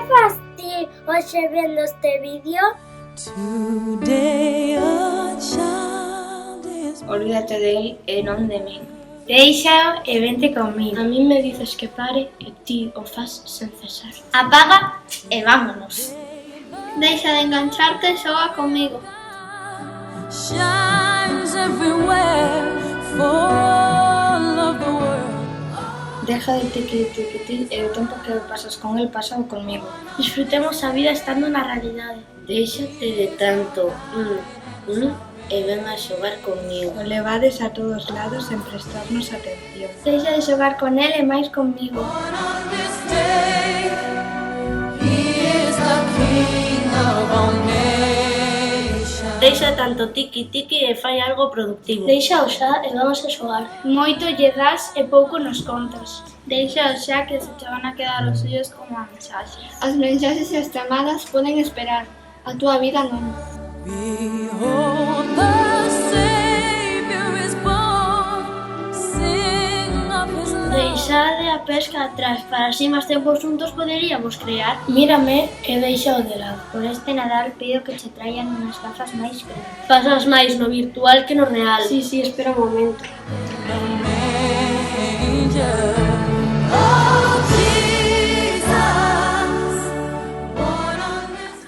fas ti hoxe vendo este vídeo? Olvídate de él e non de min. Déixao e vente conmigo. A mí me dices que pare e ti o fas sen cesar. Apaga e vámonos. Deixa de engancharte e xoga comigo. Deja de tiqui e o tempo que pasas con el pasado conmigo. Disfrutemos a vida estando na realidade. Déixate de tanto e ven a xogar comigo. O levades a todos lados sen prestarnos atención. Deixa de xogar con el e máis comigo. Deixa tanto tiqui e fai algo productivo. Deixao xa e vamos a xogar. Moito lle das e pouco nos contas. Deixao xa que se te van a quedar os ollos como a mensaxes. As mensaxes e as chamadas poden esperar, a túa vida non. Deixade a pesca atrás, para así máis tempo xuntos poderíamos crear. Mírame e deixao de lado. Por este Nadal pido que che traian unhas gafas máis grandes. Pasas máis no virtual que no real. Sí, espera un momento.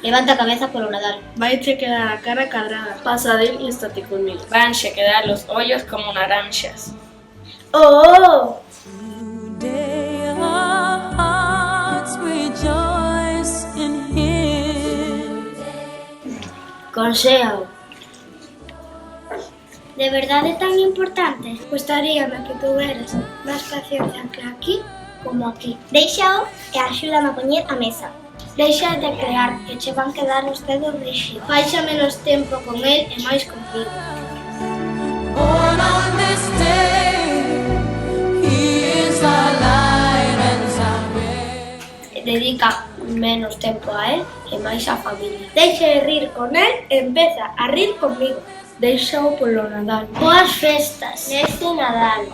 Levanta a cabeza polo Nadal. Vaiche quedar a cara cadrada. Pasa del e estate conmigo. Vanche quedar los ollos como naranxas. ¡Oh! Conséao. De verdade tan importante? Gustaríame que tuveras máis paciencia que aquí como aquí. Deixao e axúdame a poñer a mesa. Deixa de crear, que che van quedar os dedos rígidos. Faixa menos tempo con el e máis contigo. Dedica menos tempo a él e máis á familia. Deixa de rir con él e empeza a rir comigo. Deixao polo Nadal. Boas festas neste Nadal.